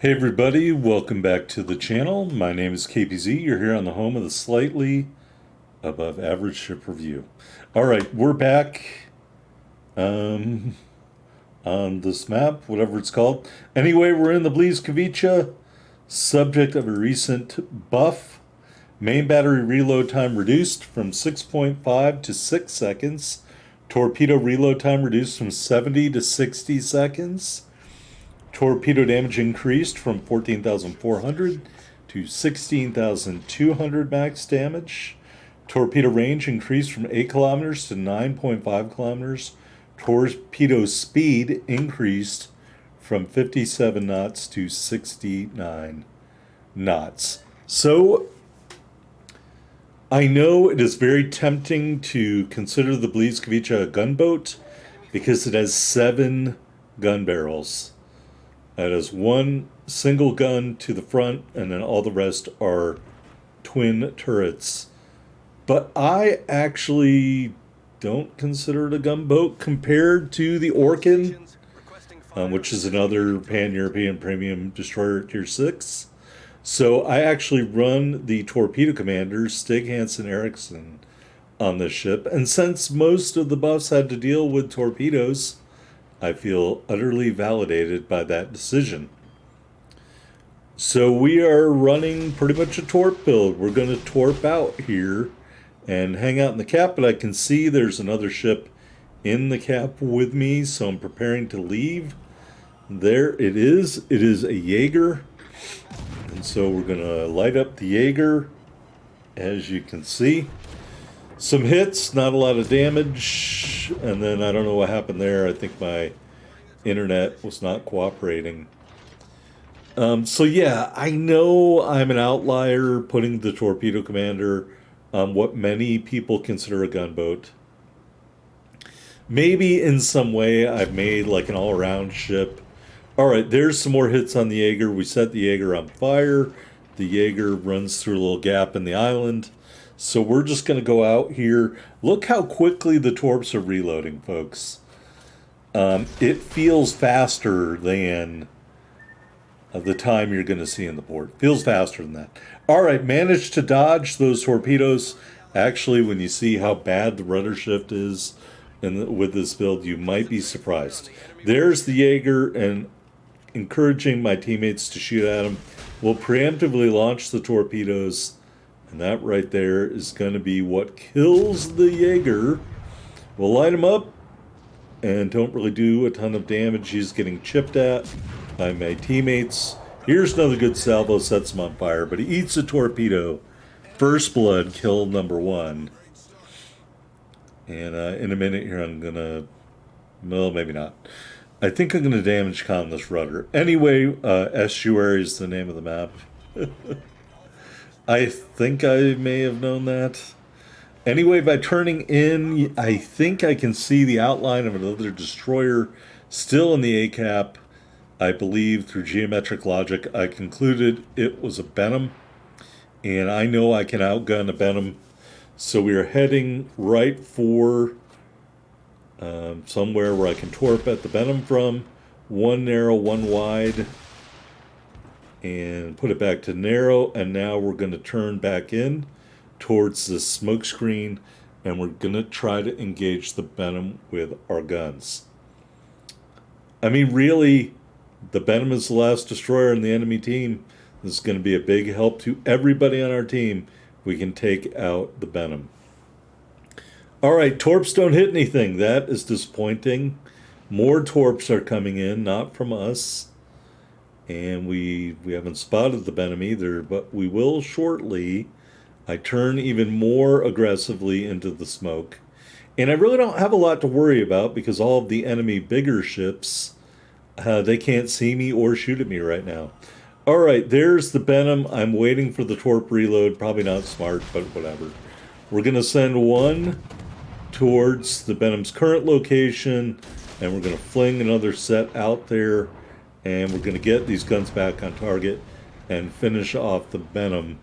Hey everybody, welcome back to the channel. My name is KPZ. You're here on the home of the slightly above average ship review. All right, we're back um, on this map, whatever it's called. Anyway, we're in the Blyskawica, subject of a recent buff. Main battery reload time reduced from 6.5 to 6 seconds. Torpedo reload time reduced from 70 to 60 seconds. Torpedo damage increased from 14,400 to 16,200 max damage. Torpedo range increased from 8 kilometers to 9.5 kilometers. Torpedo speed increased from 57 knots to 69 knots. So I know it is very tempting to consider the Blyskawica a gunboat because it has 7 gun barrels. That is one single gun to the front, and then all the rest are twin turrets. But I actually don't consider it a gunboat compared to the Orkan, which is another pan-European premium destroyer at Tier 6. So I actually run the torpedo commanders, Stig, Hansen, Ericsson, on this ship. And since most of the buffs had to deal with torpedoes, I feel utterly validated by that decision. So we are running pretty much a torp build. We're going to torp out here and hang out in the cap, but I can see there's another ship in the cap with me, so I'm preparing to leave. There it is. It is a Jaeger. And so we're going to light up the Jaeger, as you can see. Some hits, not a lot of damage, and then I don't know what happened there. I think my internet was not cooperating. So yeah, I know I'm an outlier putting the torpedo commander on what many people consider a gunboat. Maybe in some way I've made like an all-around ship. All right, there's some more hits on the Jaeger. We set the Jaeger on fire. The Jaeger runs through a little gap in the island. So we're just going to go out here. Look how quickly the torps are reloading, folks. It feels faster than the time you're going to see in the port. Feels faster than that. All right, managed to dodge those torpedoes. Actually, when you see how bad the rudder shift is with this build, you might be surprised. There's the Jaeger, and encouraging my teammates to shoot at him. We'll preemptively launch the torpedoes. And that right there is going to be what kills the Jaeger. We'll light him up and don't really do a ton of damage. He's getting chipped at by my teammates. Here's another good salvo, sets him on fire, but he eats a torpedo. First blood, kill number 1. And in a minute here, I'm going to... Well, maybe not. I think I'm going to damage con this rudder. Anyway, Estuary is the name of the map. I think I may have known that. Anyway, by turning in, I think I can see the outline of another destroyer still in the A-cap. I believe through geometric logic, I concluded it was a Benham. And I know I can outgun a Benham. So we are heading right for somewhere where I can torp at the Benham from. One narrow, one wide. And put it back to narrow, and now we're going to turn back in towards the smoke screen, and we're going to try to engage the Benham with our guns. I mean, really, the Benham is the last destroyer in the enemy team. This is going to be a big help to everybody on our team. We can take out the Benham. All right, torps don't hit anything. That is disappointing. More torps are coming in, not from us. And we haven't spotted the Benham either, but we will shortly. I turn even more aggressively into the smoke. And I really don't have a lot to worry about because all of the enemy bigger ships, they can't see me or shoot at me right now. All right, there's the Benham. I'm waiting for the torp reload. Probably not smart, but whatever. We're going to send one towards the Benham's current location, and we're going to fling another set out there. And we're going to get these guns back on target and finish off the Benham.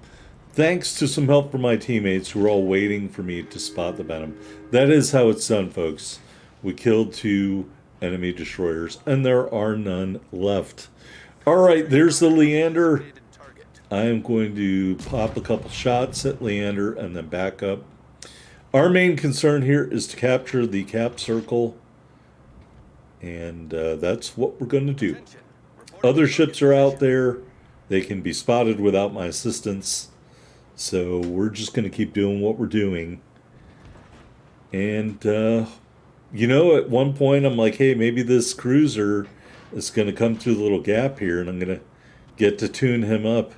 Thanks to some help from my teammates who are all waiting for me to spot the Benham. That is how it's done, folks. We killed 2 enemy destroyers, and there are none left. All right, there's the Leander. I am going to pop a couple shots at Leander and then back up. Our main concern here is to capture the cap circle, and that's what we're going to do. Other ships are out there. They can be spotted without my assistance. So we're just going to keep doing what we're doing. And, at one point I'm like, hey, maybe this cruiser is going to come through the little gap here and I'm going to get to tune him up.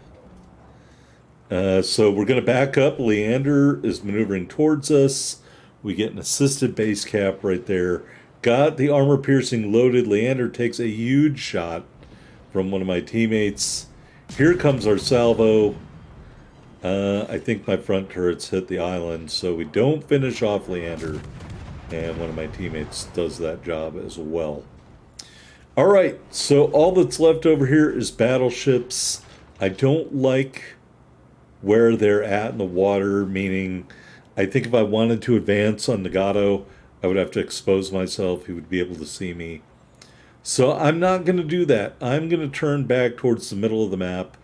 So we're going to back up. Leander is maneuvering towards us. We get an assisted base cap right there. Got the armor piercing loaded. Leander takes a huge shot from one of my teammates. Here comes our salvo. I think my front turrets hit the island, so we don't finish off Leander. And one of my teammates does that job as well. All right, so all that's left over here is battleships. I don't like where they're at in the water, meaning I think if I wanted to advance on Nagato, I would have to expose myself. He would be able to see me. So I'm not going to do that. I'm going to turn back towards the middle of the map.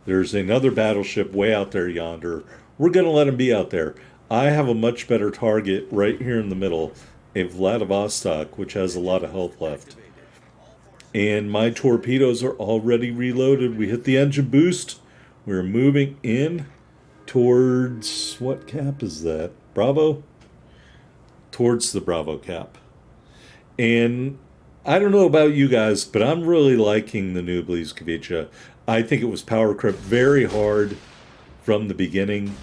There's another battleship way out there yonder. We're going to let him be out there. I have a much better target right here in the middle, a Vladivostok, which has a lot of health left. And my torpedoes are already reloaded. We hit the engine boost. We're moving in towards, what cap is that? Bravo? Towards the Bravo cap. And I don't know about you guys, but I'm really liking the new Blyskawica. I think it was power crept very hard from the beginning.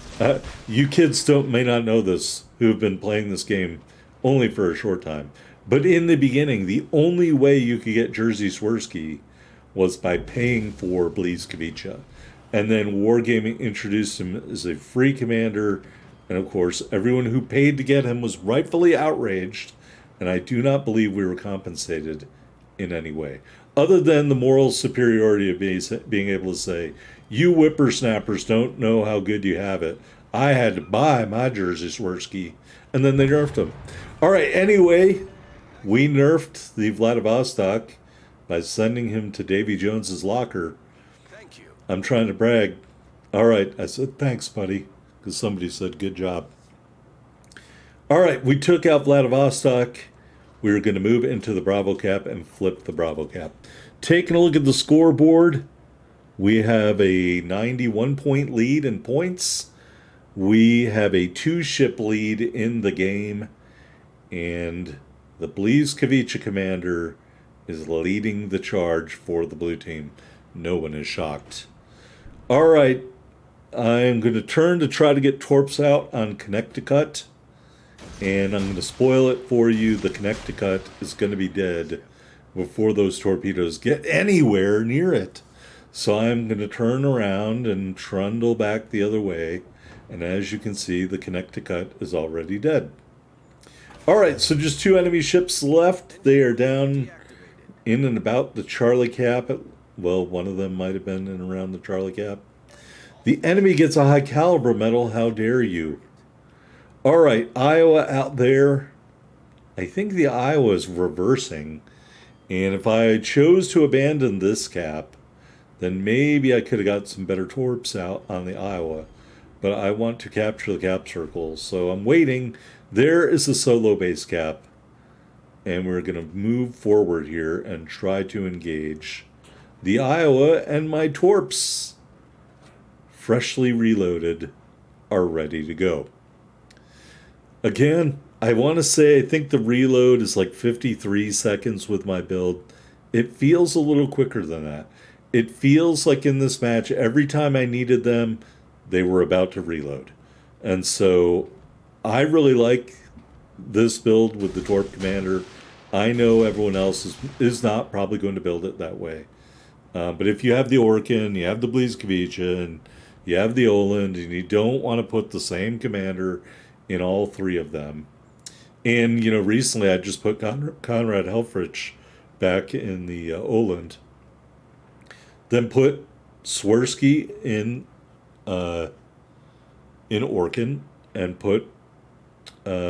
You kids may not know this who have been playing this game only for a short time. But in the beginning, the only way you could get Jerzy Swirsky was by paying for Blyskawica. And then Wargaming introduced him as a free commander. And of course, everyone who paid to get him was rightfully outraged. And I do not believe we were compensated in any way, other than the moral superiority of being able to say, you whippersnappers don't know how good you have it. I had to buy my Jerzy Swirsky. And then they nerfed him. All right, anyway, we nerfed the Vladivostok by sending him to Davy Jones's locker. Thank you. I'm trying to brag. All right, I said, thanks, buddy, because somebody said, good job. All right, we took out Vladivostok. We were going to move into the Bravo cap and flip the Bravo cap. Taking a look at the scoreboard, we have a 91-point lead in points. We have a 2-ship lead in the game. And the Blyskawica commander is leading the charge for the blue team. No one is shocked. All right, I'm going to turn to try to get torps out on Connecticut. And I'm going to spoil it for you. The Connecticut is going to be dead before those torpedoes get anywhere near it. So I'm going to turn around and trundle back the other way. And as you can see, the Connecticut is already dead. All right, so just 2 enemy ships left. They are down in and about the Charlie Cap. Well, one of them might have been in and around the Charlie Cap. The enemy gets a high caliber medal. How dare you? All right, Iowa out there. I think the Iowa is reversing. And if I chose to abandon this cap, then maybe I could have got some better torps out on the Iowa. But I want to capture the cap circle, so I'm waiting. There is the solo base cap. And we're going to move forward here and try to engage the Iowa, and my torps, freshly reloaded, are ready to go. Again, I want to say I think the reload is like 53 seconds with my build. It feels a little quicker than that. It feels like in this match, every time I needed them, they were about to reload. And so I really like this build with the Torp Commander. I know everyone else is not probably going to build it that way. But if you have the Orkin, you have the Blyskawica, and you have the Oland, and you don't want to put the same commander in all 3 of them. And, recently I just put Conrad Helfrich back in the Oland. Then put Swirsky in Orkin, and put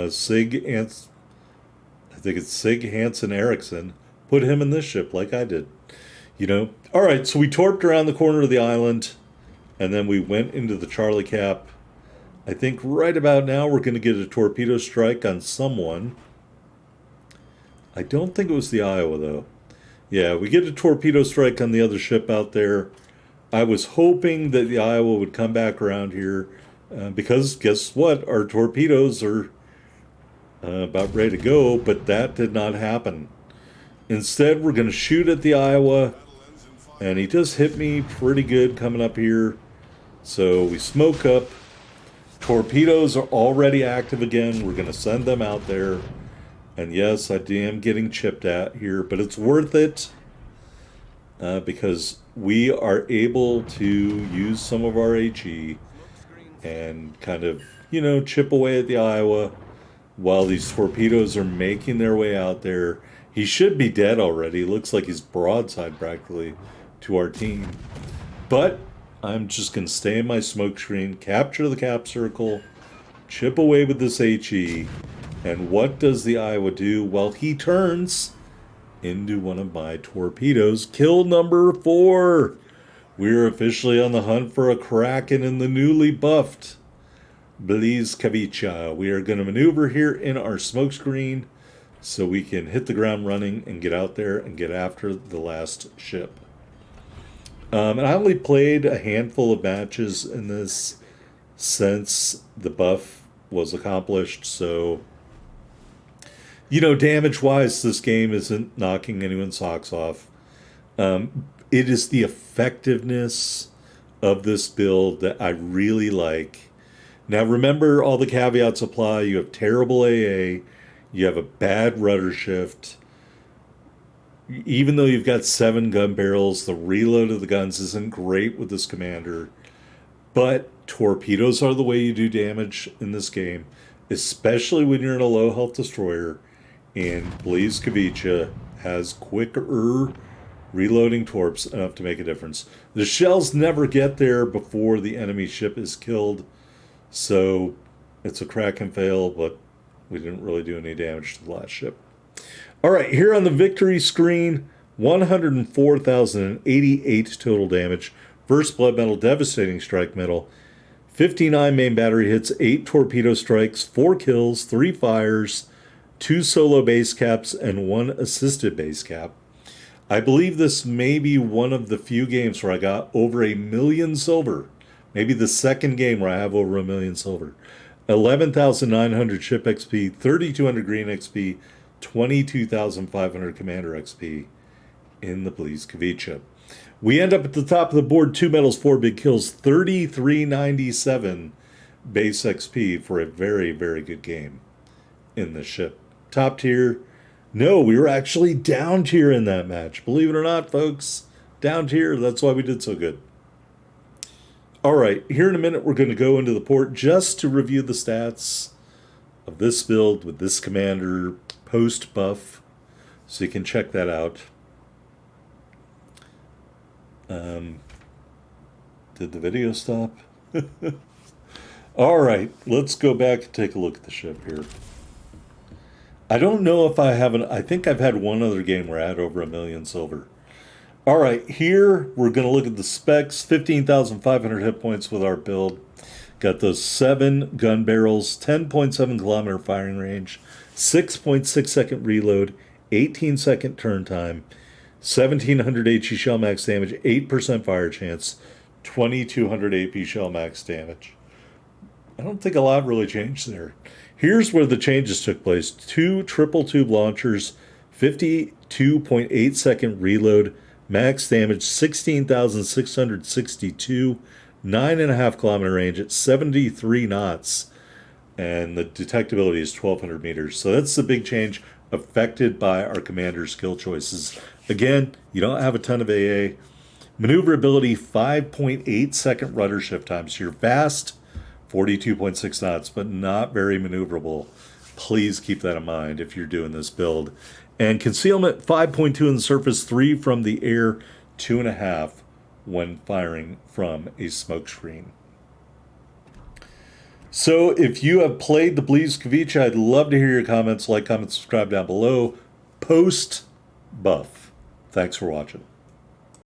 Sig Hansen Eriksson, put him in this ship like I did. You know? All right, so we torped around the corner of the island, and then we went into the Charlie Cap. I think right about now we're going to get a torpedo strike on someone. I don't think it was the Iowa, though. Yeah, we get a torpedo strike on the other ship out there. I was hoping that the Iowa would come back around here because guess what? Our torpedoes are about ready to go, but that did not happen. Instead, we're going to shoot at the Iowa, and he just hit me pretty good coming up here. So we smoke up. Torpedoes are already active again. We're going to send them out there. And yes, I am getting chipped at here, but it's worth it because we are able to use some of our HE and kind of, chip away at the Iowa while these torpedoes are making their way out there. He should be dead already. Looks like he's broadside practically to our team. But I'm just going to stay in my smoke screen, capture the cap circle, chip away with this HE. And what does the Iowa do? Well, he turns into one of my torpedoes. Kill number 4. We're officially on the hunt for a Kraken in the newly buffed Blyskawica. We are going to maneuver here in our smoke screen so we can hit the ground running and get out there and get after the last ship. And I only played a handful of matches in this since the buff was accomplished, so damage-wise, this game isn't knocking anyone's socks off. It is the effectiveness of this build that I really like. Now, remember, all the caveats apply. You have terrible AA. You have a bad rudder shift. Even though you've got 7 gun barrels, the reload of the guns isn't great with this commander. But torpedoes are the way you do damage in this game, especially when you're in a low-health destroyer. And Blyskawica has quicker reloading torps enough to make a difference. The shells never get there before the enemy ship is killed, so it's a Kraken fail, but we didn't really do any damage to the last ship. All right, here on the victory screen, 104,088 total damage. First blood medal, devastating strike medal. 59 main battery hits, 8 torpedo strikes, 4 kills, 3 fires, 2 solo base caps, and 1 assisted base cap. I believe this may be one of the few games where I got over 1 million silver. Maybe the second game where I have over 1 million silver. 11,900 ship XP, 3,200 green XP, 22,500 commander XP in the Blyskawica. We end up at the top of the board, 2 medals, 4 big kills, 3,397 base XP for a very, very good game in this ship. Top tier. No, we were actually down tier in that match. Believe it or not, folks. Down tier. That's why we did so good. All right. Here in a minute, we're going to go into the port just to review the stats of this build with this commander post-buff. So you can check that out. Did the video stop? All right. Let's go back and take a look at the ship here. I don't know if I haven't. I think I've had one other game where I had over 1 million silver. All right, here we're going to look at the specs. 15,500 hit points with our build. Got those 7 gun barrels, 10.7 kilometer firing range, 6.6 second reload, 18-second turn time, 1,700 HE shell max damage, 8% fire chance, 2,200 AP shell max damage. I don't think a lot really changed there. Here's where the changes took place. 2 triple tube launchers, 52.8 second reload, max damage 16,662, 9.5 kilometer range at 73 knots, and the detectability is 1,200 meters. So that's the big change affected by our commander skill choices. Again, you don't have a ton of AA. Maneuverability, 5.8 second rudder shift time. So you're fast, 42.6 knots, but not very maneuverable. Please keep that in mind if you're doing this build. And concealment, 5.2 in the surface, 3 from the air, 2.5 when firing from a smoke screen. So if you have played the Blyskawica, I'd love to hear your comments. Like, comment, subscribe down below. Post buff. Thanks for watching.